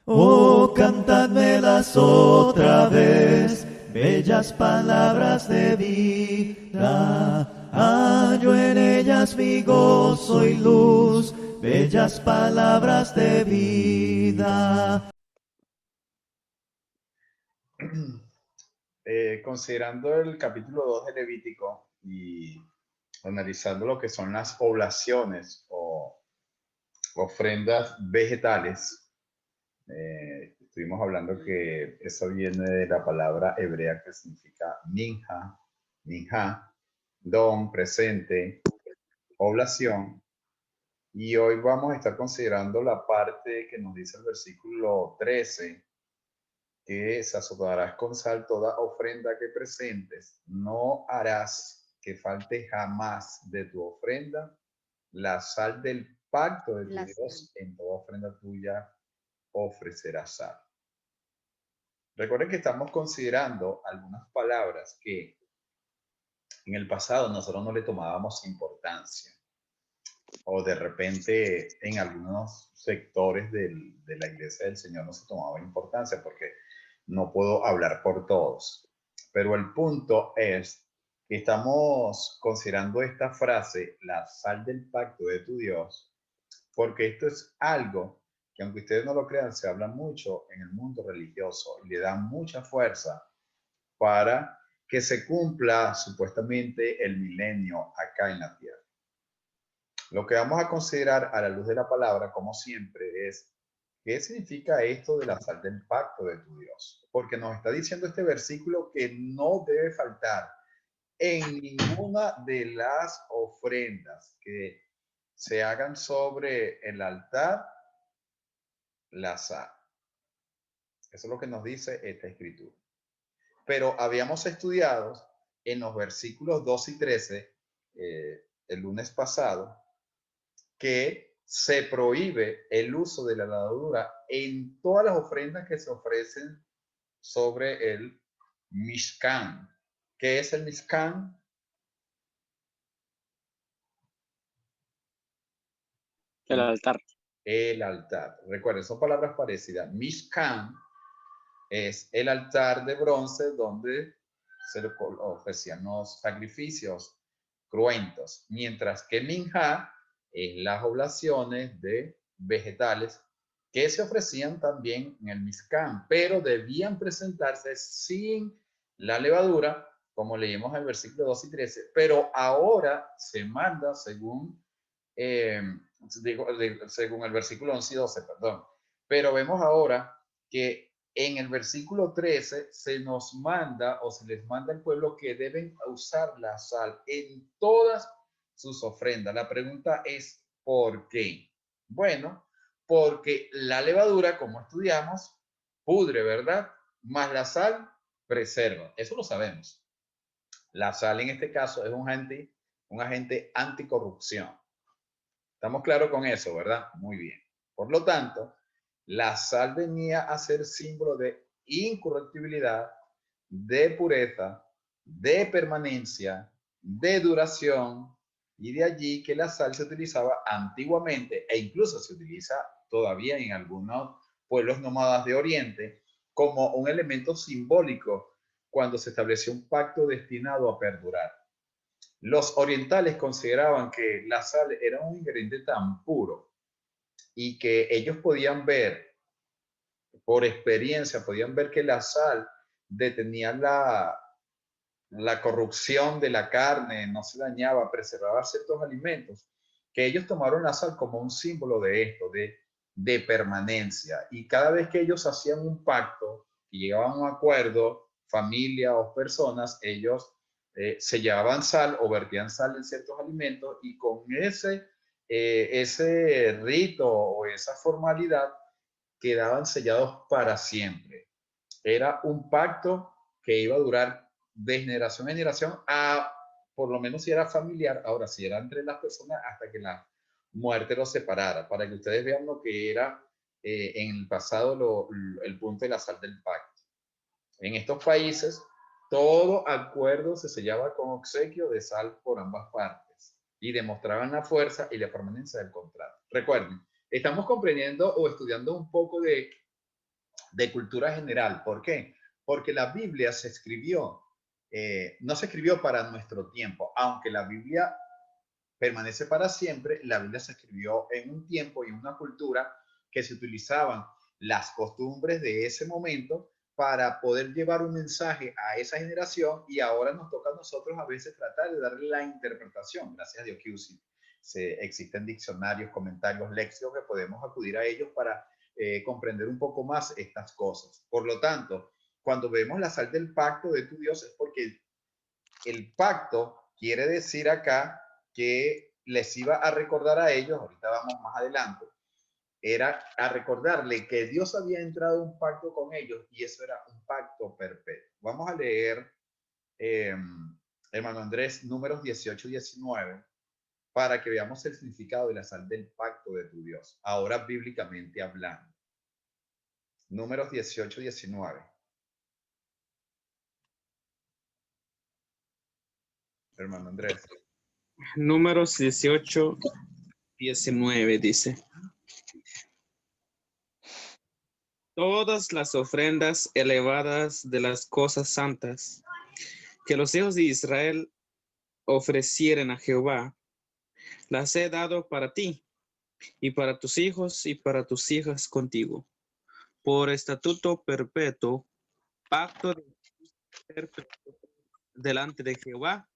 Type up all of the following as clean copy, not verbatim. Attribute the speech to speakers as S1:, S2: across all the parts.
S1: Oh, cantadmelas otra vez, bellas palabras de vida. Hallo en ellas mi gozo y luz, bellas palabras de vida.
S2: Considerando el capítulo 2 de Levítico y analizando lo que son las oblaciones o ofrendas vegetales, estuvimos hablando que eso viene de la palabra hebrea que significa minja, don, presente, oblación. Y hoy vamos a estar considerando la parte que nos dice el versículo 13, que sazotarás con sal toda ofrenda que presentes, no harás que falte jamás de tu ofrenda la sal del pacto de tu
S3: La sal.
S2: Dios, en toda ofrenda tuya ofrecerás sal. Recuerden que estamos considerando algunas palabras que en el pasado nosotros no le tomábamos importancia, o de repente en algunos sectores de la iglesia del Señor no se tomaba importancia, porque no puedo hablar por todos. Pero el punto es que estamos considerando esta frase, la sal del pacto de tu Dios, porque esto es algo que, aunque ustedes no lo crean, se habla mucho en el mundo religioso y le da mucha fuerza para que se cumpla supuestamente el milenio acá en la tierra. Lo que vamos a considerar a la luz de la palabra, como siempre, es qué significa esto de la sal del pacto de tu Dios. Porque nos está diciendo este versículo que no debe faltar en ninguna de las ofrendas que se hagan sobre el altar la sal. Eso es lo que nos dice esta escritura. Pero habíamos estudiado en los versículos 2 y 13, el lunes pasado, que se prohíbe el uso de la levadura en todas las ofrendas que se ofrecen sobre el Mishkan. ¿Qué es el Mishkan?
S4: El altar.
S2: El altar. Recuerden, son palabras parecidas. Mishkan es el altar de bronce donde se le ofrecían los sacrificios cruentos, mientras que Minja es las oblaciones de vegetales que se ofrecían también en el Mizcán, pero debían presentarse sin la levadura, como leímos en el versículo 2 y 13, pero ahora se manda según, eh, según el versículo 11 y 12, perdón, pero vemos ahora que en el versículo 13 se nos manda o se les manda al pueblo que deben usar la sal en todas sus ofrendas. La pregunta es, ¿por qué? Bueno, porque la levadura, como estudiamos, pudre, ¿verdad? Más la sal preserva. Eso lo sabemos. La sal en este caso es un agente anticorrupción. Estamos claros con eso, ¿verdad? Muy bien. Por lo tanto, la sal venía a ser símbolo de incorruptibilidad, de pureza, de permanencia, de duración, y de allí que la sal se utilizaba antiguamente e incluso se utiliza todavía en algunos pueblos nómadas de Oriente como un elemento simbólico cuando se estableció un pacto destinado a perdurar. Los orientales consideraban que la sal era un ingrediente tan puro y que ellos podían ver, por experiencia, podían ver que la sal detenía la corrupción de la carne, no se dañaba, preservaba ciertos alimentos, que ellos tomaron la sal como un símbolo de esto, de permanencia. Y cada vez que ellos hacían un pacto y llegaban a un acuerdo, familia o personas, ellos se llevaban sal o vertían sal en ciertos alimentos y con ese rito o esa formalidad quedaban sellados para siempre. Era un pacto que iba a durar de generación en generación, a por lo menos si era familiar, ahora si era entre las personas hasta que la muerte los separara, para que ustedes vean lo que era en el pasado el punto de la sal del pacto. En estos países, todo acuerdo se sellaba con obsequio de sal por ambas partes y demostraban la fuerza y la permanencia del contrato. Recuerden, estamos comprendiendo o estudiando un poco de de cultura general. ¿Por qué? Porque la Biblia se escribió, no se escribió para nuestro tiempo, aunque la Biblia permanece para siempre. La Biblia se escribió en un tiempo y una cultura que se utilizaban las costumbres de ese momento para poder llevar un mensaje a esa generación, y ahora nos toca a nosotros a veces tratar de darle la interpretación. Gracias a Dios que existen diccionarios, comentarios, léxicos que podemos acudir a ellos para comprender un poco más estas cosas. Por lo tanto, cuando vemos la sal del pacto de tu Dios, es porque el pacto quiere decir acá que les iba a recordar a ellos, ahorita vamos más adelante, era a recordarle que Dios había entrado en un pacto con ellos, y eso era un pacto perpetuo. Vamos a leer, hermano Andrés, Números 18 y 19, para que veamos el significado de la sal del pacto de tu Dios, ahora bíblicamente hablando. Números 18 y 19. Hermano Andrés.
S4: Números 18, 19 dice: todas las ofrendas elevadas de las cosas santas que los hijos de Israel ofrecieren a Jehová, las he dado para ti y para tus hijos y para tus hijas contigo, por estatuto perpetuo, pacto de perpetuo delante de Jehová,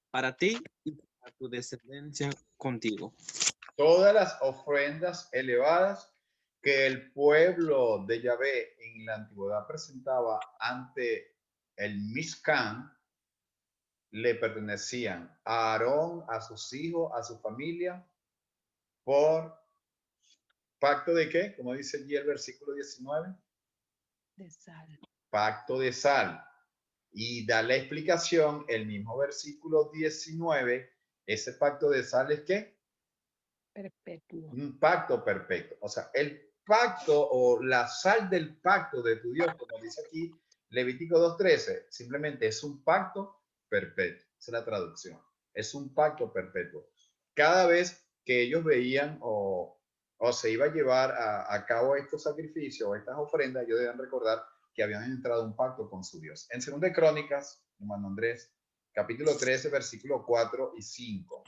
S4: para ti y para tu descendencia contigo.
S2: Todas las ofrendas elevadas que el pueblo de Yahvé en la antigüedad presentaba ante el Mishkan le pertenecían a Aarón, a sus hijos, a su familia, por pacto de qué, como dice allí el versículo 19,
S3: De sal.
S2: pacto de sal. Y da la explicación el mismo versículo 19, ese pacto de sal es ¿qué?
S3: Perpetuo.
S2: Un pacto perfecto. O sea, el pacto o la sal del pacto de tu Dios, como dice aquí Levítico 2:13, simplemente es un pacto perpetuo. Esa es la traducción. Es un pacto perpetuo. Cada vez que ellos veían o se iba a llevar a cabo estos sacrificios o estas ofrendas, ellos deben recordar que habían entrado en un pacto con su Dios. En 2 de Crónicas, hermano Andrés, capítulo 13, versículos 4 y 5.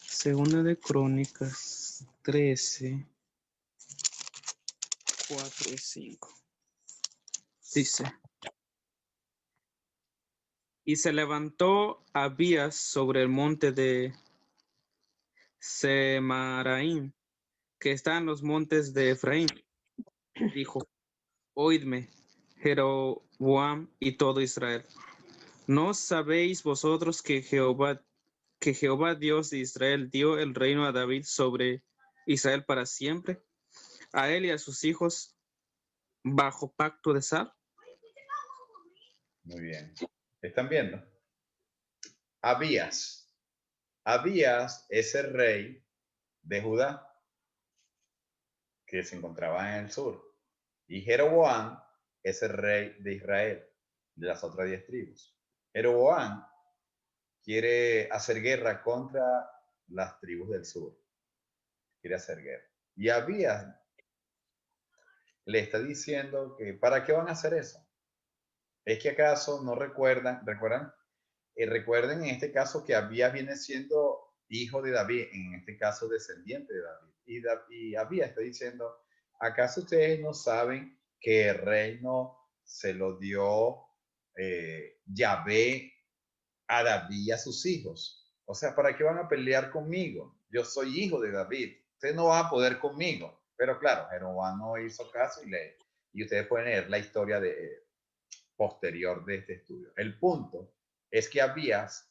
S4: Segunda de Crónicas 13, 4 y 5. Dice: y se levantó Abías sobre el monte de Semaraim, que está en los montes de Efraín. Dijo: oídme, Jeroboam y todo Israel. ¿No sabéis vosotros que Jehová Dios de Israel dio el reino a David sobre Israel para siempre, a él y a sus hijos bajo pacto de sal?
S2: Muy bien. ¿Están viendo? Abías es el rey de Judá, que se encontraba en el sur. Y Jeroboam es el rey de Israel, de las otras 10 tribus. Jeroboam quiere hacer guerra contra las tribus del sur. Quiere hacer guerra. Y Abías le está diciendo que ¿para qué van a hacer eso? ¿Es que acaso no recuerdan? Recuerden en este caso que Abías viene siendo hijo de David, en este caso descendiente de David. Y Abías está diciendo, ¿acaso ustedes no saben que el reino se lo dio Yahvé a David y a sus hijos? O sea, ¿para qué van a pelear conmigo? Yo soy hijo de David. Ustedes no van a poder conmigo. Pero claro, Jeroboam no hizo caso y ustedes pueden leer la historia posterior de este estudio. El punto es que Abías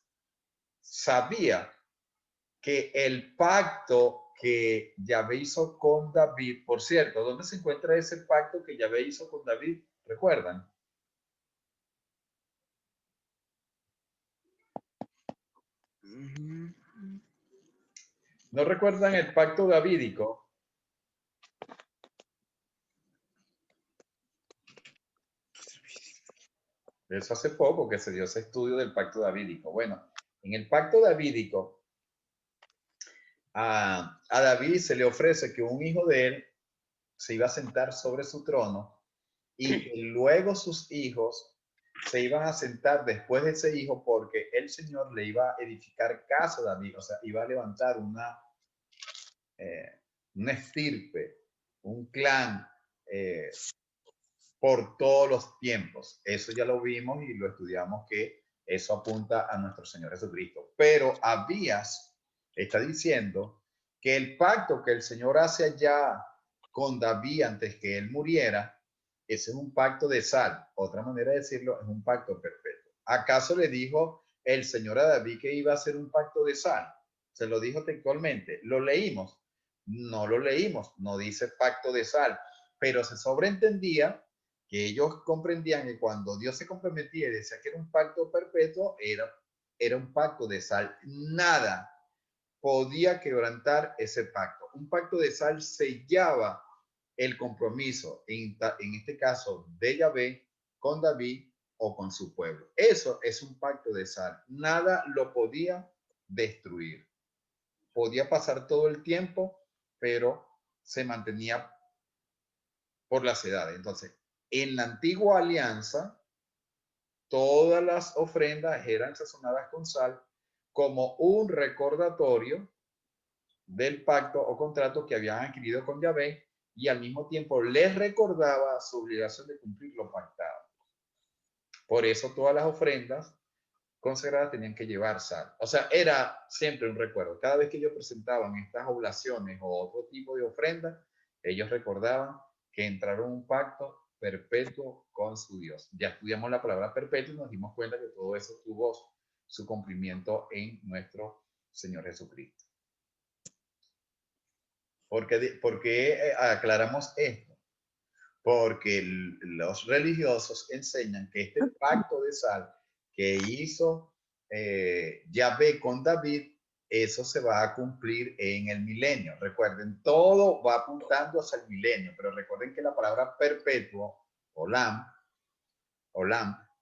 S2: sabía que el pacto que Yahvé hizo con David, por cierto, ¿dónde se encuentra ese pacto que Yahvé hizo con David? ¿Recuerdan? ¿No recuerdan el pacto davídico? Eso hace poco que se dio ese estudio del pacto davídico. Bueno, en el pacto davídico, a David se le ofrece que un hijo de él se iba a sentar sobre su trono y que luego sus hijos se iban a sentar después de ese hijo porque el Señor le iba a edificar casa a David, o sea, iba a levantar una estirpe, un clan por todos los tiempos. Eso ya lo vimos y lo estudiamos, que eso apunta a nuestro Señor Jesucristo. Pero Abías está diciendo que el pacto que el Señor hace allá con David antes que él muriera, ese es un pacto de sal. Otra manera de decirlo, es un pacto perpetuo. ¿Acaso le dijo el Señor a David que iba a hacer un pacto de sal? Se lo dijo textualmente. ¿Lo leímos? No lo leímos. No dice pacto de sal. Pero se sobreentendía que ellos comprendían que cuando Dios se comprometía y decía que era un pacto perpetuo, era un pacto de sal. Nada podía quebrantar ese pacto. Un pacto de sal sellaba el compromiso, en este caso de Yahvé, con David o con su pueblo. Eso es un pacto de sal. Nada lo podía destruir. Podía pasar todo el tiempo, pero se mantenía por las edades. Entonces, en la antigua alianza, todas las ofrendas eran sazonadas con sal como un recordatorio del pacto o contrato que habían adquirido con Yahvé y al mismo tiempo les recordaba su obligación de cumplir lo pactado. Por eso todas las ofrendas consagradas tenían que llevar sal. O sea, era siempre un recuerdo. Cada vez que ellos presentaban estas oblaciones o otro tipo de ofrendas, ellos recordaban que entraron en un pacto perpetuo con su Dios. Ya estudiamos la palabra perpetuo y nos dimos cuenta que todo eso tuvo su cumplimiento en nuestro Señor Jesucristo. ¿Por qué aclaramos esto? Porque los religiosos enseñan que este pacto de sal que hizo Yahvé con David, eso se va a cumplir en el milenio. Recuerden, todo va apuntando hacia el milenio, pero recuerden que la palabra perpetuo, olam,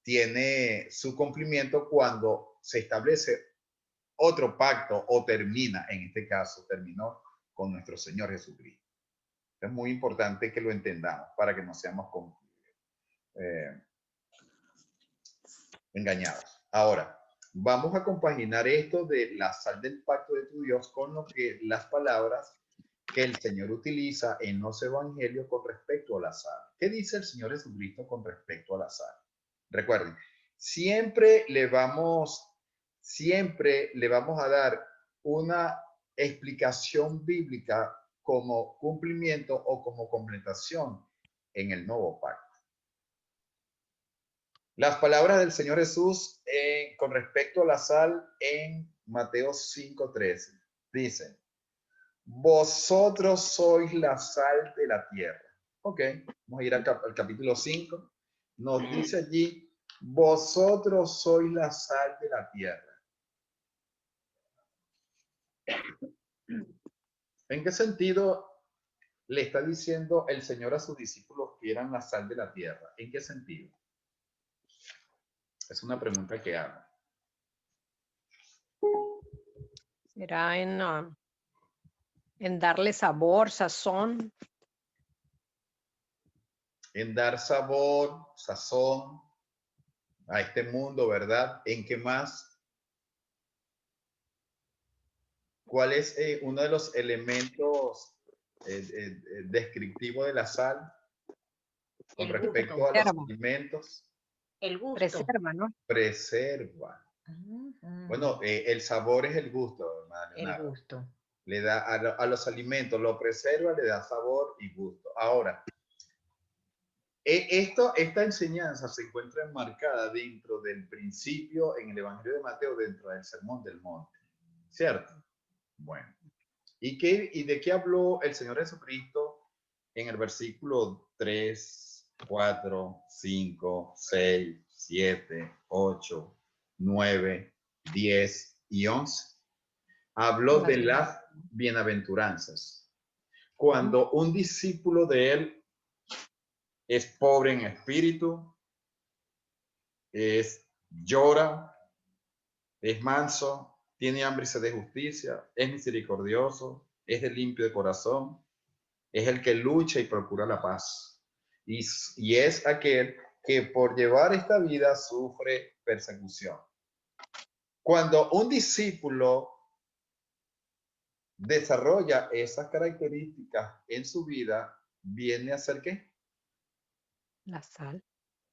S2: tiene su cumplimiento cuando se establece otro pacto o termina, en este caso, terminó con nuestro Señor Jesucristo. Es muy importante que lo entendamos para que no seamos engañados. Ahora, vamos a compaginar esto de la sal del pacto de tu Dios con lo que las palabras que el Señor utiliza en los evangelios con respecto a la sal. ¿Qué dice el Señor Jesucristo con respecto a la sal? Recuerden, siempre le vamos a dar una explicación bíblica como cumplimiento o como completación en el nuevo pacto. Las palabras del Señor Jesús con respecto a la sal en Mateo 5:13 dicen: vosotros sois la sal de la tierra. Ok, vamos a ir al capítulo 5. Nos dice allí: vosotros sois la sal de la tierra. ¿En qué sentido le está diciendo el Señor a sus discípulos que eran la sal de la tierra? ¿En qué sentido? Es una pregunta que hago.
S3: Será en darle sabor, sazón.
S2: En dar sabor, sazón a este mundo, ¿verdad? ¿En qué más? ¿Cuál es uno de los elementos descriptivos de la sal con respecto a los alimentos?
S5: El gusto.
S3: Preserva, ¿no?
S2: Preserva. Bueno, el sabor es el gusto, hermano.
S5: El gusto.
S2: Le da a los alimentos, lo preserva, le da sabor y gusto. Ahora, esta enseñanza se encuentra enmarcada dentro del principio en el Evangelio de Mateo, dentro del Sermón del Monte, ¿cierto? Bueno, ¿y de qué habló el Señor Jesucristo en el versículo 3, 4, 5, 6, 7, 8, 9, 10 y 11? Habló de las bienaventuranzas. Cuando un discípulo de él es pobre en espíritu, llora, es manso, tiene hambre y sed de justicia, es misericordioso, es de limpio de corazón, es el que lucha y procura la paz. Y es aquel que por llevar esta vida sufre persecución. Cuando un discípulo desarrolla esas características en su vida, ¿viene a ser qué?
S3: La sal.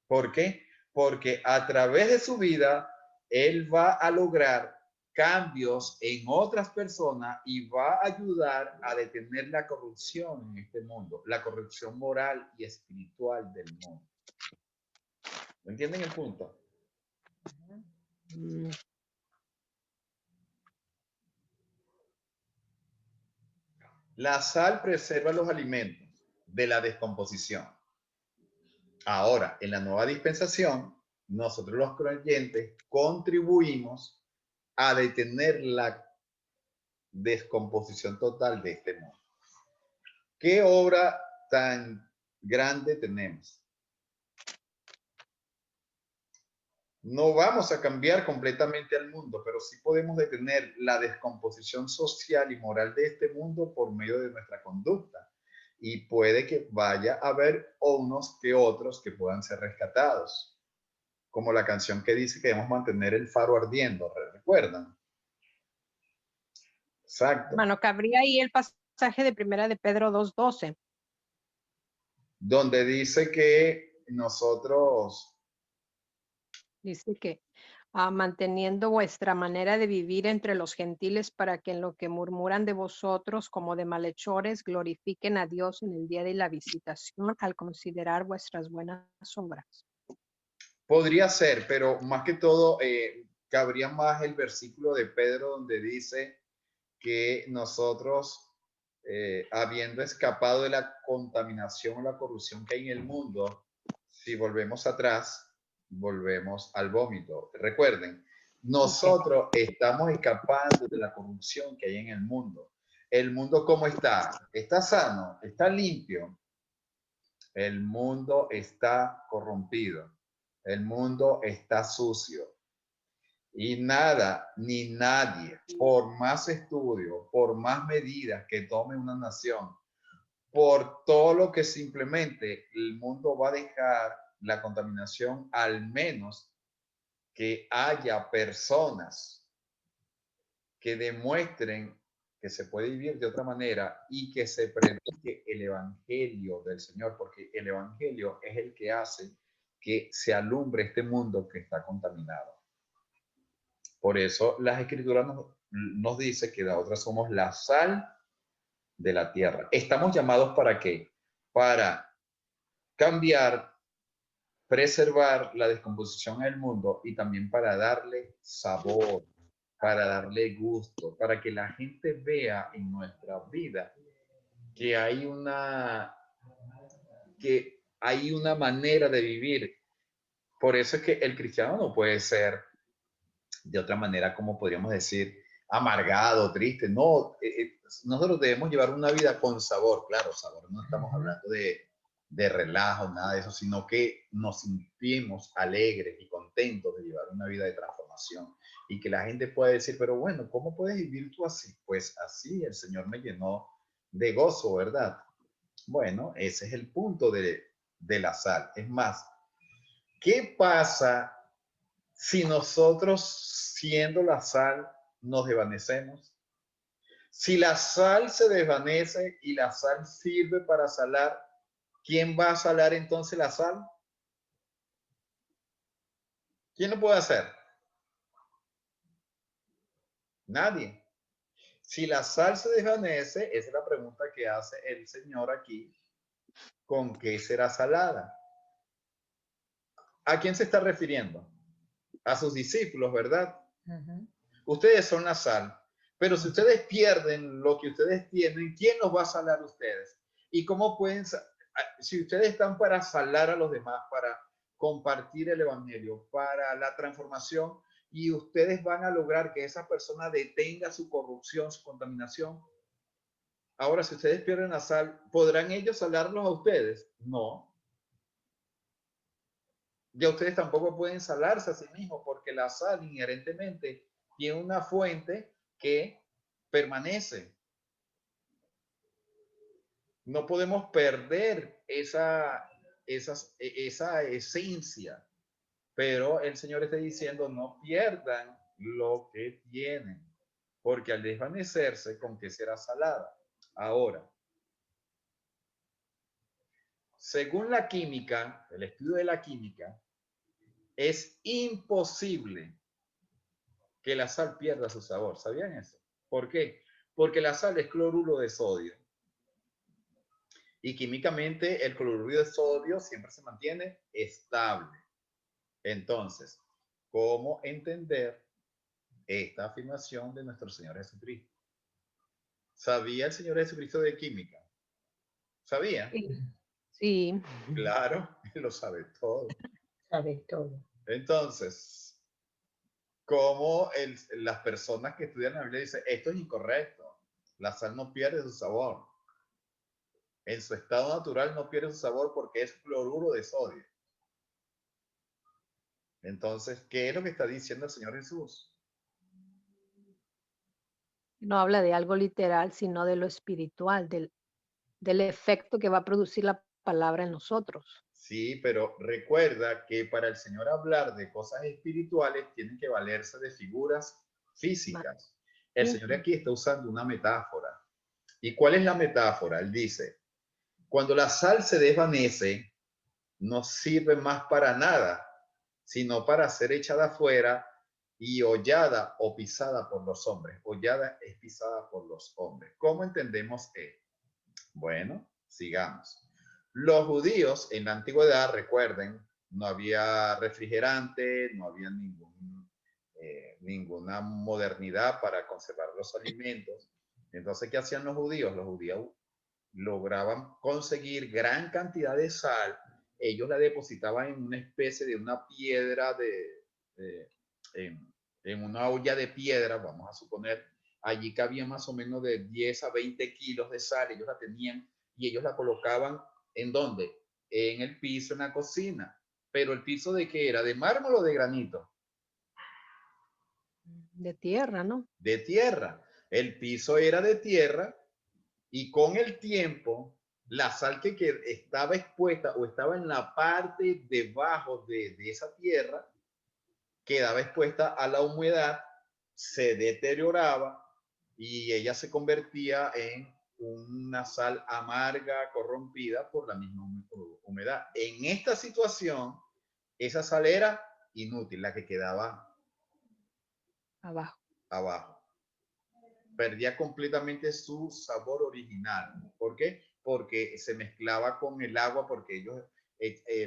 S2: ¿Por qué? Porque a través de su vida, él va a lograr cambios en otras personas y va a ayudar a detener la corrupción en este mundo, la corrupción moral y espiritual del mundo. ¿Entienden el punto?
S3: Mm,
S2: La sal preserva los alimentos de la descomposición. Ahora, en la nueva dispensación, nosotros los creyentes contribuimos a detener la descomposición total de este mundo. ¿Qué obra tan grande tenemos? No vamos a cambiar completamente al mundo, pero sí podemos detener la descomposición social y moral de este mundo por medio de nuestra conducta. Y puede que vaya a haber unos que otros que puedan ser rescatados. Como la canción que dice que debemos mantener el faro ardiendo, ¿recuerdan? Exacto.
S3: Bueno, cabría ahí el pasaje de Primera de Pedro 2:12.
S2: Donde dice que nosotros...
S3: Dice que manteniendo vuestra manera de vivir entre los gentiles para que en lo que murmuran de vosotros como de malhechores glorifiquen a Dios en el día de la visitación al considerar vuestras buenas obras.
S2: Podría ser, pero más que todo cabría más el versículo de Pedro donde dice que nosotros, habiendo escapado de la contaminación o la corrupción que hay en el mundo, si volvemos atrás, volvemos al vómito. Recuerden, nosotros estamos escapando de la corrupción que hay en el mundo. ¿El mundo cómo está? ¿Está sano? ¿Está limpio? El mundo está corrompido. El mundo está sucio. Y nada, ni nadie, por más estudio, por más medidas que tome una nación, por todo lo que simplemente el mundo va a dejar la contaminación, al menos que haya personas que demuestren que se puede vivir de otra manera y que se predique el evangelio del Señor, porque el evangelio es el que hace que se alumbre este mundo que está contaminado. Por eso las escrituras nos dice que nosotros somos la sal de la tierra. Estamos llamados ¿para qué? Para cambiar, preservar la descomposición del mundo y también para darle sabor, para darle gusto, para que la gente vea en nuestra vida que hay una manera de vivir. Por eso es que el cristiano no puede ser de otra manera, como podríamos decir, amargado, triste. No, nosotros debemos llevar una vida con sabor, claro, sabor. No estamos hablando de relajo, nada de eso, sino que nos sentimos alegres y contentos de llevar una vida de transformación y que la gente pueda decir, pero bueno, ¿cómo puedes vivir tú así? Pues así el Señor me llenó de gozo, ¿verdad? Bueno, ese es el punto de la sal. Es más, ¿qué pasa si nosotros, siendo la sal, nos desvanecemos? Si la sal se desvanece y la sal sirve para salar, ¿quién va a salar entonces la sal? ¿Quién lo puede hacer? Nadie. Si la sal se desvanece, esa es la pregunta que hace el Señor aquí, ¿con qué será salada? ¿A quién se está refiriendo? A sus discípulos, ¿verdad? Ustedes son la sal, pero si ustedes pierden lo que ustedes tienen, ¿quién los va a salar a ustedes? ¿Y cómo pueden, si ustedes están para salar a los demás, para compartir el evangelio, para la transformación, y ustedes van a lograr que esa persona detenga su corrupción, su contaminación? Ahora, si ustedes pierden la sal, ¿podrán ellos salarlos a ustedes? No. Ya ustedes tampoco pueden salarse a sí mismos porque la sal inherentemente tiene una fuente que permanece. No podemos perder esa esencia, pero el Señor está diciendo no pierdan lo que tienen, porque al desvanecerse, ¿con qué será salada? Ahora, según la química, el estudio de la química, es imposible que la sal pierda su sabor. ¿Sabían eso? ¿Por qué? Porque la sal es cloruro de sodio. Y químicamente el cloruro de sodio siempre se mantiene estable. Entonces, ¿cómo entender esta afirmación de nuestro Señor Jesucristo? ¿Sabía el Señor Jesucristo de química? ¿Sabía?
S3: Sí. Sí.
S2: Claro, Él lo sabe todo.
S5: Sabe todo.
S2: Entonces, ¿cómo las personas que estudian la Biblia dicen, esto es incorrecto? La sal no pierde su sabor. En su estado natural no pierde su sabor porque es cloruro de sodio. Entonces, ¿qué es lo que está diciendo el Señor Jesús?
S3: No habla de algo literal, sino de lo espiritual, del efecto que va a producir la palabra en nosotros.
S2: Sí, pero recuerda que para el Señor hablar de cosas espirituales tienen que valerse de figuras físicas. El Señor aquí está usando una metáfora. ¿Y cuál es la metáfora? Él dice, cuando la sal se desvanece, no sirve más para nada, sino para ser echada afuera y hollada o pisada por los hombres. Hollada es pisada por los hombres. ¿Cómo entendemos esto? Bueno, sigamos. Los judíos en la antigüedad, recuerden, no había refrigerante, no había ninguna modernidad para conservar los alimentos. Entonces, ¿qué hacían los judíos? Los judíos lograban conseguir gran cantidad de sal. Ellos la depositaban en una especie de una piedra en una olla de piedra, vamos a suponer. Allí cabía más o menos de 10 a 20 kilos de sal, ellos la tenían y ellos la colocaban ¿en dónde? En el piso, en la cocina. Pero el piso de qué era, de mármol o de granito?
S3: De tierra, ¿no?
S2: De tierra. El piso era de tierra y con el tiempo la sal que estaba expuesta o estaba en la parte debajo de esa tierra quedaba expuesta a la humedad, se deterioraba y ella se convertía en una sal amarga, corrompida por la misma humedad. En esta situación, esa sal era inútil, la que quedaba
S3: Abajo.
S2: abajo. Perdía completamente su sabor original. ¿Por qué? Porque se mezclaba con el agua, porque ellos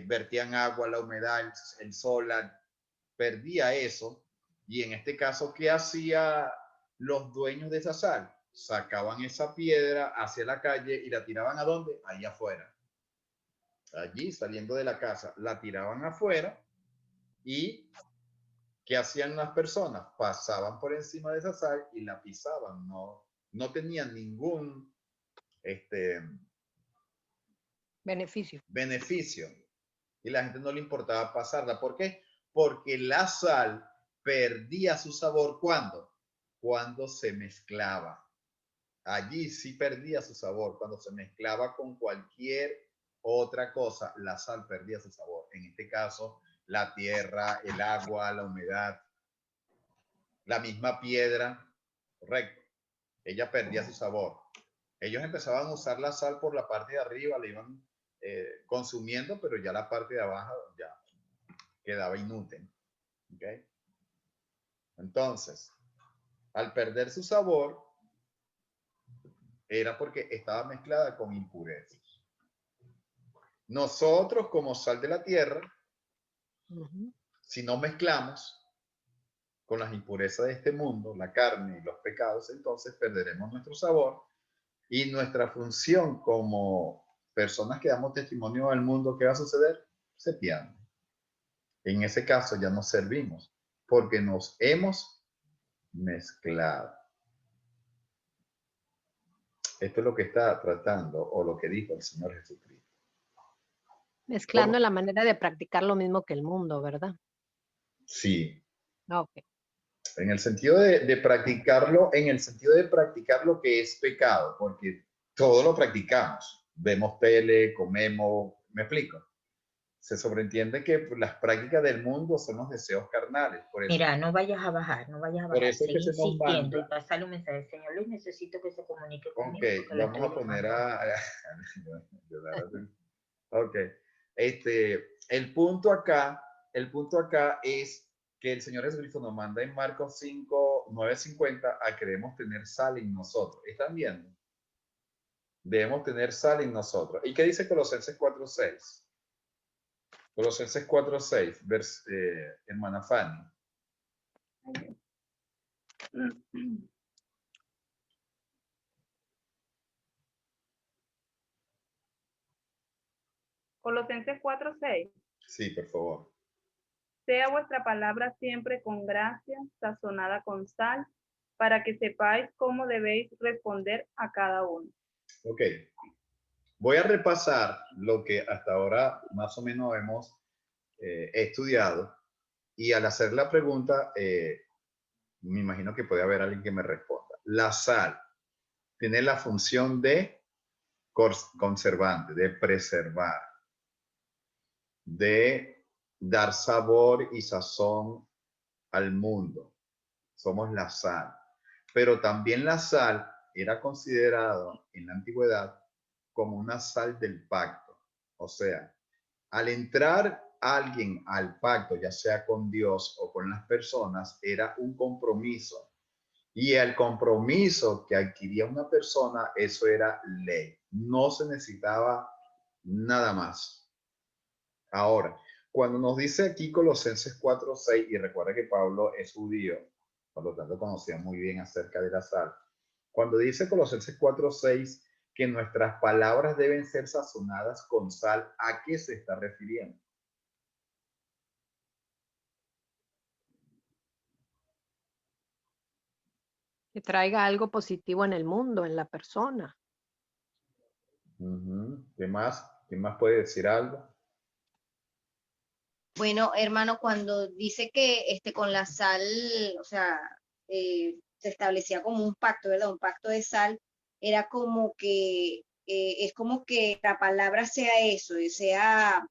S2: vertían agua, la humedad, el sol, perdía eso. Y en este caso, ¿qué hacía los dueños de esa sal? Sacaban esa piedra hacia la calle y la tiraban ¿a dónde? Ahí afuera. Allí, saliendo de la casa, la tiraban afuera y ¿qué hacían las personas? Pasaban por encima de esa sal y la pisaban. No tenían ningún
S3: Beneficio.
S2: beneficio. Y la gente no le importaba pasarla. ¿Por qué? Porque la sal perdía su sabor ¿cuándo? Cuando se mezclaba. Allí sí perdía su sabor. Cuando se mezclaba con cualquier otra cosa, la sal perdía su sabor. En este caso, la tierra, el agua, la humedad, la misma piedra, correcto. Ella perdía su sabor. Ellos empezaban a usar la sal por la parte de arriba, la iban consumiendo, pero ya la parte de abajo ya quedaba inútil. ¿Okay? Entonces, al perder su sabor, era porque estaba mezclada con impurezas. Nosotros, como sal de la tierra, si no mezclamos con las impurezas de este mundo, la carne y los pecados, entonces perderemos nuestro sabor y nuestra función como personas que damos testimonio al mundo. ¿Qué va a suceder? Se pierde. En ese caso ya no servimos porque nos hemos mezclado. Esto es lo que está tratando o lo que dijo el Señor Jesucristo.
S3: Mezclando la manera de practicar lo mismo que el mundo, ¿verdad?
S2: Sí,
S3: Ok.
S2: en el sentido de practicarlo, en el sentido de practicar lo que es pecado, porque todo lo practicamos. Vemos tele, comemos, ¿me explico? Se sobreentiende que las prácticas del mundo son los deseos carnales. Por eso,
S5: Mira, no vayas a bajar, no vayas a
S2: por
S5: bajar.
S2: eso es que
S5: Sigue
S2: se nos
S5: insistiendo y
S2: manda.
S5: pasarle un mensaje. Señor Luis, necesito que se comunique
S2: Ok,
S5: conmigo porque lo
S2: vamos
S5: estoy
S2: a poner
S5: llamando.
S2: Ok, el punto acá es que el Señor Jesucristo nos manda en Marcos 5, 9:50 a que debemos tener sal en nosotros. ¿Están viendo? Debemos tener sal en nosotros. ¿Y qué dice Colosenses 4:6? Colosenses 4:6, hermana Fanny.
S6: Colosenses 4:6.
S2: Sí, por favor.
S6: Sea vuestra palabra siempre con gracia, sazonada con sal, para que sepáis cómo debéis responder a cada uno.
S2: Ok. Voy a repasar lo que hasta ahora más o menos hemos estudiado y al hacer la pregunta, me imagino que puede haber alguien que me responda. La sal tiene la función de conservante, de preservar, de dar sabor y sazón al mundo. Somos la sal. Pero también la sal era considerado en la antigüedad como una sal del pacto. O sea, al entrar alguien al pacto, ya sea con Dios o con las personas, era un compromiso. Y el compromiso que adquiría una persona, eso era ley. No se necesitaba nada más. Ahora, cuando nos dice aquí Colosenses 4:6, y recuerda que Pablo es judío, por lo tanto conocía muy bien acerca de la sal. Cuando dice Colosenses 4:6 que nuestras palabras deben ser sazonadas con sal, ¿a qué se está refiriendo?
S3: Que traiga algo positivo en el mundo, en la persona.
S2: ¿Qué más? ¿Quién más puede decir algo?
S7: Bueno, hermano, cuando dice que con la sal, o sea, se establecía como un pacto, ¿verdad? Un pacto de sal, era como que, es como que la palabra sea eso, y sea,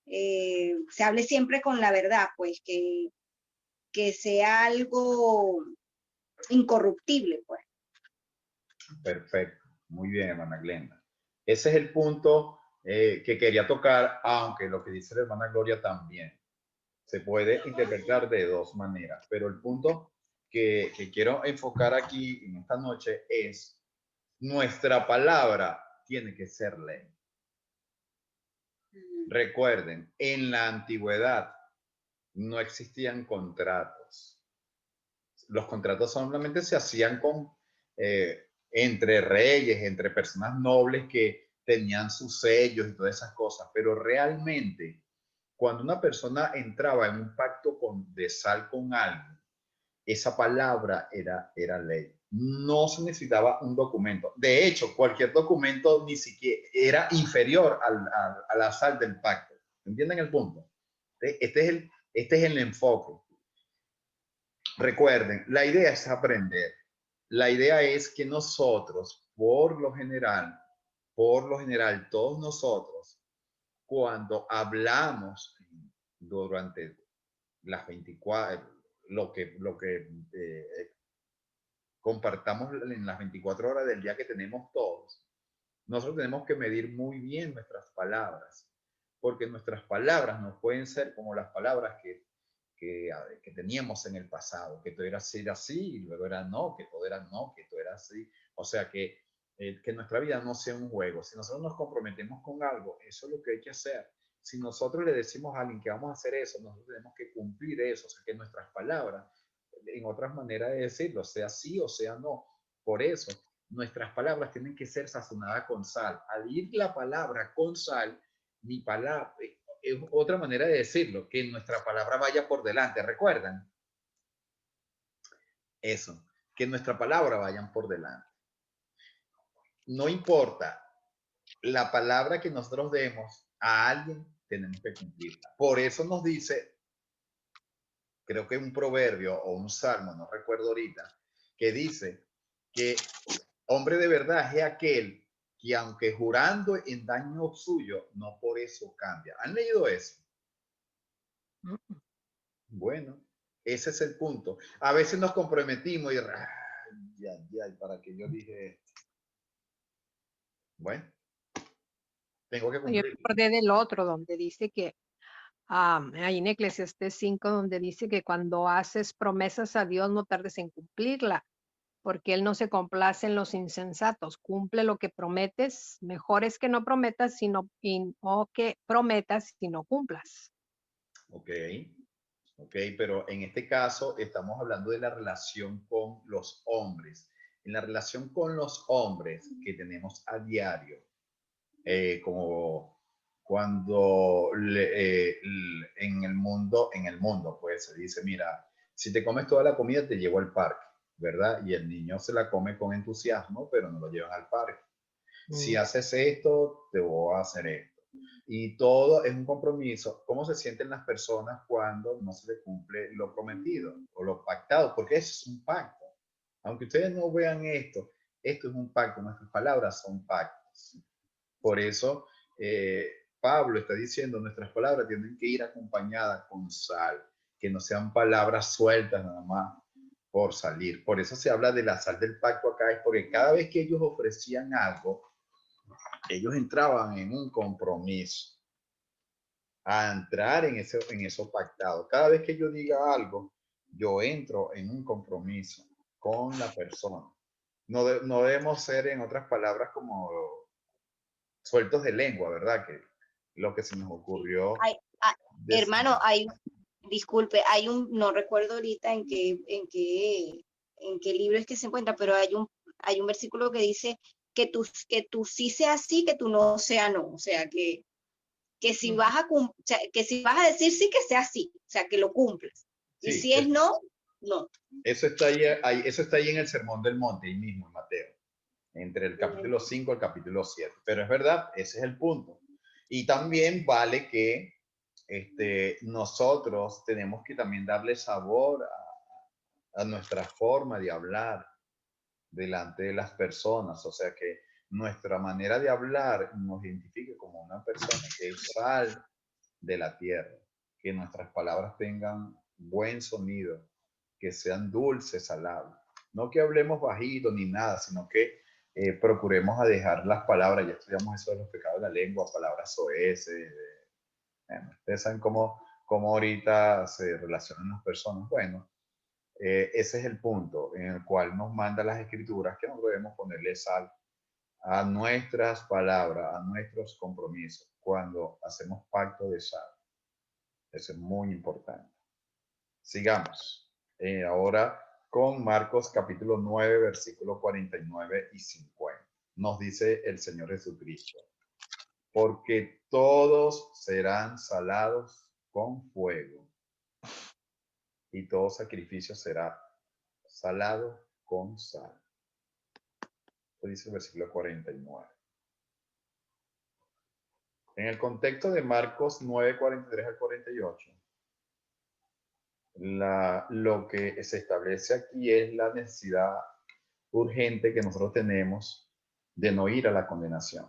S7: se hable siempre con la verdad, pues, que sea algo incorruptible, pues.
S2: Perfecto. Muy bien, hermana Glenda. Ese es el punto que quería tocar, aunque lo que dice la hermana Gloria también se puede interpretar de dos maneras, pero el punto que quiero enfocar aquí en esta noche es nuestra palabra tiene que ser ley. Recuerden, en la antigüedad no existían contratos. Los contratos solamente se hacían con, entre reyes, entre personas nobles que tenían sus sellos y todas esas cosas, pero realmente cuando una persona entraba en un pacto de sal con alguien, esa palabra era ley. No se necesitaba un documento. De hecho, cualquier documento ni siquiera era inferior a la sal del pacto. ¿Entienden el punto? Este es el enfoque. Recuerden, la idea es aprender. La idea es que nosotros, por lo general, todos nosotros, cuando hablamos durante las 24, lo que compartamos en las 24 horas del día que tenemos todos, nosotros tenemos que medir muy bien nuestras palabras, porque nuestras palabras no pueden ser como las palabras que teníamos en el pasado, que todo era así y luego era no, que todo era no, que todo era así. O sea, que nuestra vida no sea un juego. Si nosotros nos comprometemos con algo, eso es lo que hay que hacer. Si nosotros le decimos a alguien que vamos a hacer eso, nosotros tenemos que cumplir eso. O sea, que nuestras palabras, en otras maneras de decirlo, sea sí o sea no. Por eso, nuestras palabras tienen que ser sazonadas con sal. Al ir la palabra con sal, mi palabra, es otra manera de decirlo, que nuestra palabra vaya por delante. ¿Recuerdan? Eso, que nuestra palabra vayan por delante. No importa la palabra que nosotros demos, A alguien tenemos que cumplirla. Por eso nos dice, creo que un proverbio o un salmo, no recuerdo ahorita, que dice que hombre de verdad es aquel que aunque jurando en daño suyo, no por eso cambia. ¿Han leído eso? Bueno, ese es el punto. A veces nos comprometimos y para que yo dije esto. Bueno, tengo que
S3: Yo me
S2: cumplir.
S3: acordé del otro donde dice que ahí en Eclesiastés 5, donde dice que cuando haces promesas a Dios no tardes en cumplirla, porque Él no se complace en los insensatos. Cumple lo que prometes. Mejor es que no prometas, o que prometas y no cumplas.
S2: Ok, ok, pero en este caso estamos hablando de la relación con los hombres. En la relación con los hombres que tenemos a diario, como cuando en el mundo, pues se dice, mira, si te comes toda la comida te llevo al parque, ¿verdad? Y el niño se la come con entusiasmo, pero no lo llevan al parque. Si haces esto, te voy a hacer esto. Y todo es un compromiso. ¿Cómo se sienten las personas cuando no se les cumple lo prometido o lo pactado? Porque eso es un pacto. Aunque ustedes no vean esto es un pacto. Nuestras palabras son pactos. Por eso Pablo está diciendo, nuestras palabras tienen que ir acompañadas con sal, que no sean palabras sueltas nada más por salir. Por eso se habla de la sal del pacto acá, es porque cada vez que ellos ofrecían algo, ellos entraban en un compromiso a entrar en eso pactado. Cada vez que yo diga algo, yo entro en un compromiso con la persona. No debemos ser, en otras palabras, como sueltos de lengua, ¿verdad? Que lo que se nos ocurrió.
S7: Hermano, disculpe, no recuerdo ahorita en qué libro es que se encuentra, pero hay un versículo que dice que tú sí seas sí, que tú no seas no. O sea, que si vas a decir sí, que sea sí, o sea, que lo cumplas. Y
S2: Sí,
S7: si es no, no.
S2: eso está ahí en el Sermón del Monte, ahí mismo en Mateo, entre el capítulo 5 y el capítulo 7. Pero es verdad, ese es el punto. Y también vale que nosotros tenemos que también darle sabor a nuestra forma de hablar delante de las personas, o sea que nuestra manera de hablar nos identifique como una persona que es sal de la tierra, que nuestras palabras tengan buen sonido, que sean dulces, salables, no que hablemos bajito ni nada, sino que procuremos a dejar las palabras, ya estudiamos eso de los pecados de la lengua, palabras soeces, ustedes saben cómo ahorita se relacionan las personas, bueno, ese es el punto en el cual nos manda las escrituras que no debemos ponerle sal a nuestras palabras, a nuestros compromisos, cuando hacemos pacto de sal. Eso es muy importante. Sigamos. Ahora con Marcos capítulo 9, versículos 49 y 50. Nos dice el Señor Jesucristo, porque todos serán salados con fuego y todo sacrificio será salado con sal. Esto dice el versículo 49. En el contexto de Marcos 9, 43 al 48, lo que se establece aquí es la necesidad urgente que nosotros tenemos de no ir a la condenación.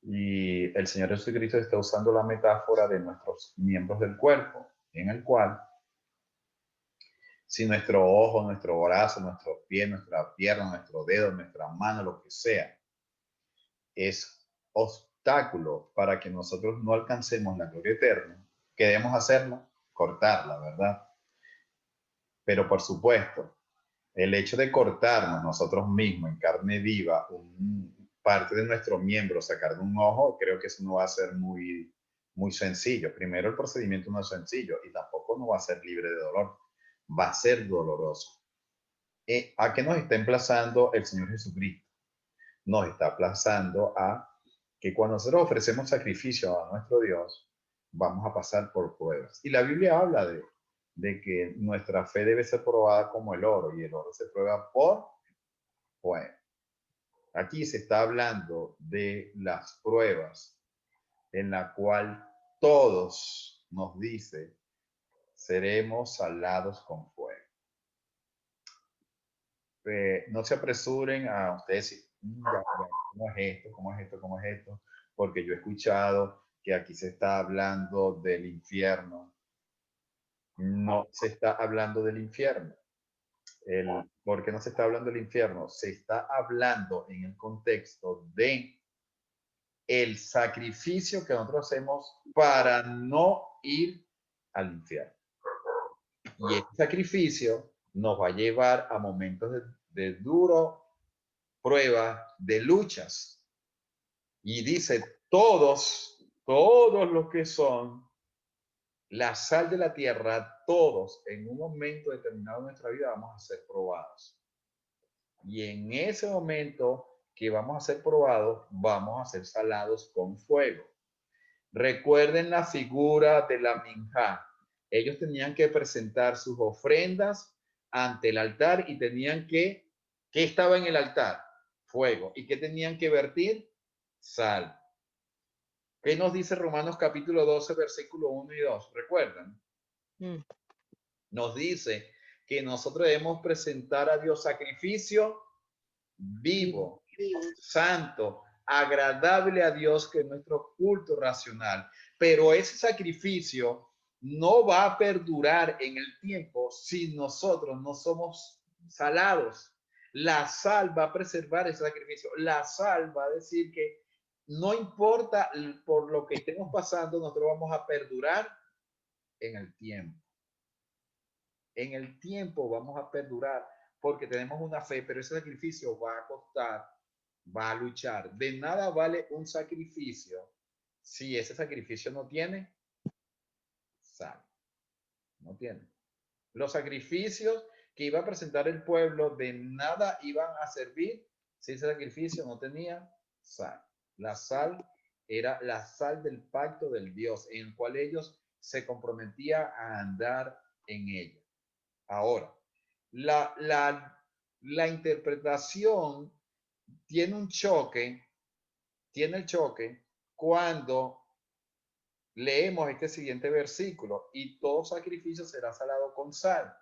S2: Y el Señor Jesucristo está usando la metáfora de nuestros miembros del cuerpo, en el cual si nuestro ojo, nuestro brazo, nuestro pie, nuestra pierna, nuestro dedo, nuestra mano, lo que sea, es obstáculo para que nosotros no alcancemos la gloria eterna, ¿qué debemos hacerlo? Cortarla, ¿verdad? Pero por supuesto, el hecho de cortarnos nosotros mismos en carne viva parte de nuestro miembro, sacar de un ojo, creo que eso no va a ser muy, muy sencillo. Primero, el procedimiento no es sencillo y tampoco no va a ser libre de dolor. Va a ser doloroso. ¿A qué nos está emplazando el Señor Jesucristo? Nos está aplazando a que cuando nosotros ofrecemos sacrificio a nuestro Dios, vamos a pasar por pruebas. Y la Biblia habla de que nuestra fe debe ser probada como el oro, y el oro se prueba por fuego. Aquí se está hablando de las pruebas en la cual todos, nos dice, seremos salados con fuego. No se apresuren a ustedes decir, ¿cómo es esto? ¿Cómo es esto? ¿Cómo es esto? Porque yo he escuchado que aquí se está hablando del infierno. No se está hablando del infierno. ¿Por qué no se está hablando del infierno? Se está hablando en el contexto de el sacrificio que nosotros hacemos para no ir al infierno. Y este sacrificio nos va a llevar a momentos de duro pruebas, de luchas. Y dice, todos los que son la sal de la tierra, todos en un momento determinado de nuestra vida vamos a ser probados. Y en ese momento que vamos a ser probados, vamos a ser salados con fuego. Recuerden la figura de la minjá. Ellos tenían que presentar sus ofrendas ante el altar y tenían que, ¿qué estaba en el altar? Fuego. ¿Y qué tenían que vertir? Sal. ¿Qué nos dice Romanos capítulo 12, versículo 1 y 2? ¿Recuerdan? Nos dice que nosotros debemos presentar a Dios sacrificio vivo, santo, agradable a Dios, que es nuestro culto racional. Pero ese sacrificio no va a perdurar en el tiempo si nosotros no somos salados. La sal va a preservar ese sacrificio. La sal va a decir que no importa por lo que estemos pasando, nosotros vamos a perdurar en el tiempo. En el tiempo vamos a perdurar porque tenemos una fe, pero ese sacrificio va a costar, va a luchar. De nada vale un sacrificio si ese sacrificio no tiene sal. No tiene. Los sacrificios que iba a presentar el pueblo de nada iban a servir si ese sacrificio no tenía sal. La sal era la sal del pacto del Dios, en el cual ellos se comprometían a andar en ella. Ahora, la interpretación tiene un choque, tiene el choque cuando leemos este siguiente versículo: y todo sacrificio será salado con sal.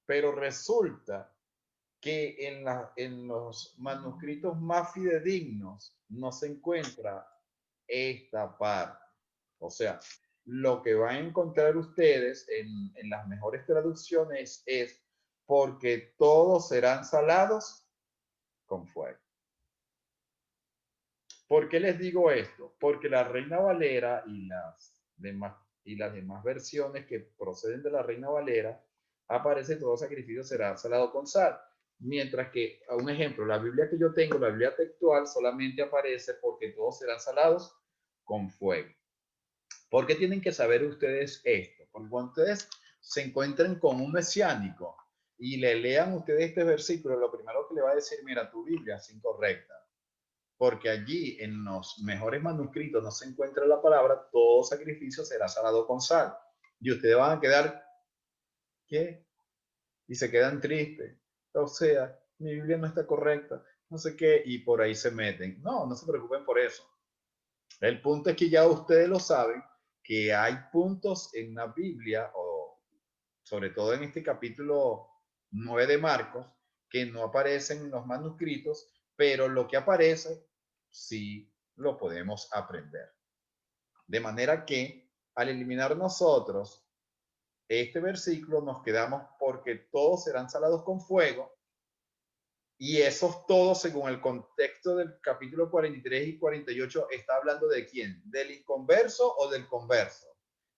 S2: Pero resulta que en los manuscritos más fidedignos no se encuentra esta parte. O sea, lo que van a encontrar ustedes en las mejores traducciones es porque todos serán salados con fuego. ¿Por qué les digo esto? Porque la Reina Valera y las demás versiones que proceden de la Reina Valera aparece todo sacrificio será salado con sal. Mientras que, a un ejemplo, la Biblia que yo tengo, la Biblia textual, solamente aparece porque todos serán salados con fuego. ¿Por qué tienen que saber ustedes esto? Porque cuando ustedes se encuentren con un mesiánico y le lean ustedes este versículo, lo primero que le va a decir, mira, tu Biblia es incorrecta. Porque allí en los mejores manuscritos no se encuentra la palabra todo sacrificio será salado con sal. Y ustedes van a quedar, ¿qué? Y se quedan tristes. O sea, mi Biblia no está correcta, no sé qué, y por ahí se meten. No, no se preocupen por eso. El punto es que ya ustedes lo saben, que hay puntos en la Biblia, o sobre todo en este capítulo 9 de Marcos, que no aparecen en los manuscritos, pero lo que aparece sí lo podemos aprender. De manera que al eliminar nosotros este versículo nos quedamos porque todos serán salados con fuego, y esos todos, según el contexto del capítulo 43 y 48, está hablando de quién, del inconverso o del converso,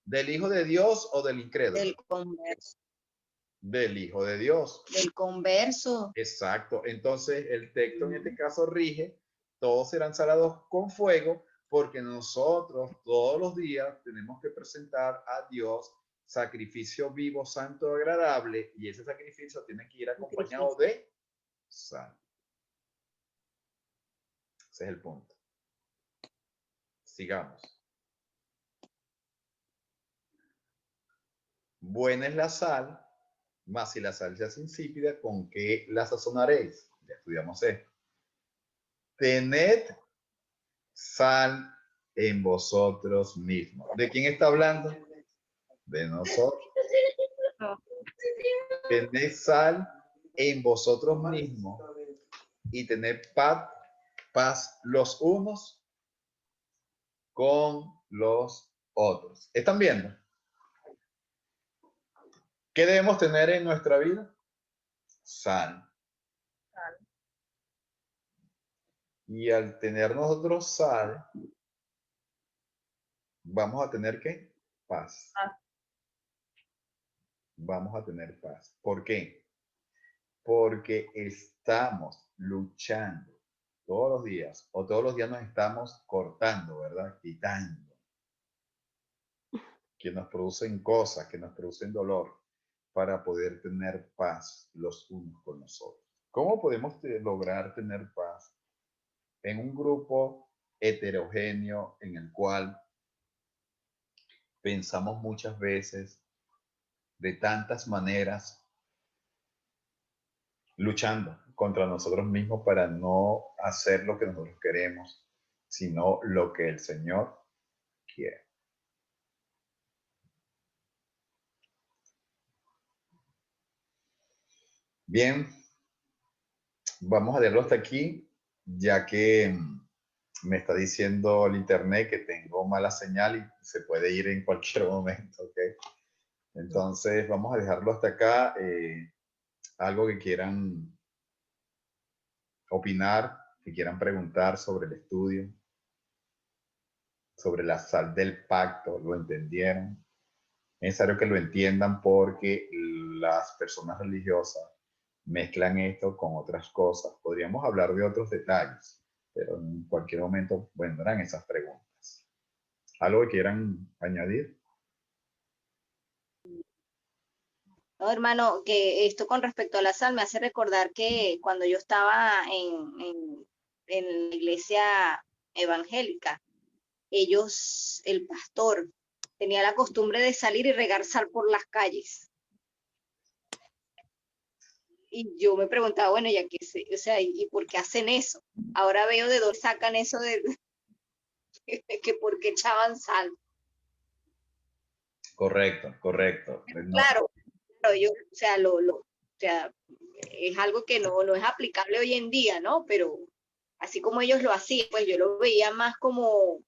S2: del hijo de Dios o del incrédulo.
S7: Del converso.
S2: Del hijo de Dios.
S7: Del converso.
S2: Exacto. Entonces el texto en este caso rige, todos serán salados con fuego, porque nosotros todos los días tenemos que presentar a Dios sacrificio vivo, santo, agradable, y ese sacrificio tiene que ir acompañado de sal. Ese es el punto. Sigamos. Buena es la sal, mas si la sal se hace insípida, ¿con qué la sazonaréis? Ya estudiamos esto. Tened sal en vosotros mismos. ¿De quién está hablando? De nosotros. Tened sal en vosotros mismos y tened paz los unos con los otros. ¿Están viendo? ¿Qué debemos tener en nuestra vida? Sal. Y al tener nosotros sal, vamos a tener ¿qué? Paz. Vamos a tener paz. ¿Por qué? Porque estamos luchando todos los días, o todos los días nos estamos cortando, ¿verdad? Quitando. Que nos producen cosas, que nos producen dolor, para poder tener paz los unos con los otros. ¿Cómo podemos lograr tener paz en un grupo heterogéneo en el cual pensamos muchas veces de tantas maneras, luchando contra nosotros mismos para no hacer lo que nosotros queremos, sino lo que el Señor quiere? Bien, vamos a dejarlo hasta aquí, ya que me está diciendo el internet que tengo mala señal y se puede ir en cualquier momento, ¿ok? Entonces vamos a dejarlo hasta acá. Algo que quieran opinar, que quieran preguntar sobre el estudio, sobre la sal del pacto, ¿lo entendieron? Es necesario que lo entiendan porque las personas religiosas mezclan esto con otras cosas. Podríamos hablar de otros detalles, pero en cualquier momento vendrán esas preguntas. ¿Algo que quieran añadir?
S7: No, hermano, que esto con respecto a la sal me hace recordar que cuando yo estaba en la iglesia evangélica, ellos, el pastor, tenía la costumbre de salir y regar sal por las calles. Y yo me preguntaba, bueno, ya que o sea, ¿y por qué hacen eso? Ahora veo de dónde sacan eso de que por qué echaban sal.
S2: Correcto.
S7: Claro, yo, o sea, o sea, es algo que no es aplicable hoy en día, ¿no? Pero así como ellos lo hacían, pues yo lo veía más como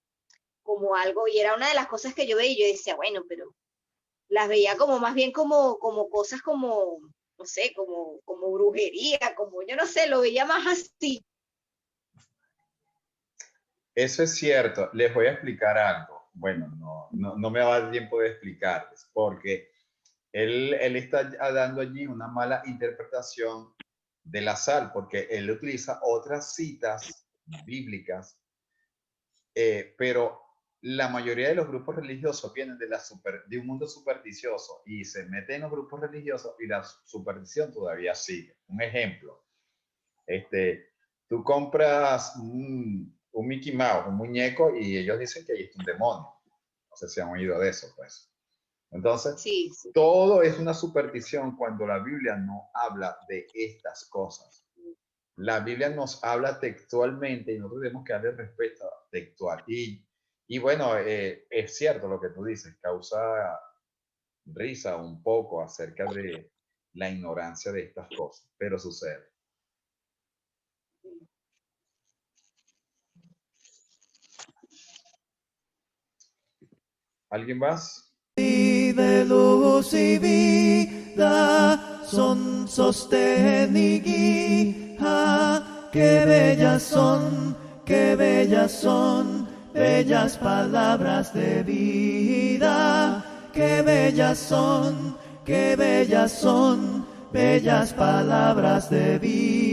S7: algo, y era una de las cosas que yo veía, y yo decía, bueno, pero las veía como más bien como cosas como, no sé, como brujería, como, yo no sé, lo veía más así.
S2: Eso es cierto. Les voy a explicar algo. Bueno, no me va a dar tiempo de explicarles, porque él está dando allí una mala interpretación de la sal, porque él utiliza otras citas bíblicas, pero la mayoría de los grupos religiosos vienen de un mundo supersticioso y se meten en los grupos religiosos y la superstición todavía sigue. Un ejemplo, tú compras un Mickey Mouse, un muñeco, y ellos dicen que ahí está un demonio. No sé si han oído de eso, pues. Entonces,
S7: sí.
S2: Todo es una superstición cuando la Biblia no habla de estas cosas. La Biblia nos habla textualmente y nosotros tenemos que darle respeto textual. Y bueno, es cierto lo que tú dices, causa risa un poco acerca de la ignorancia de estas cosas, pero sucede. ¿Alguien más?
S1: De luz y vida son sostén y guía. Qué bellas son, bellas palabras de vida. Qué bellas son, bellas palabras de vida.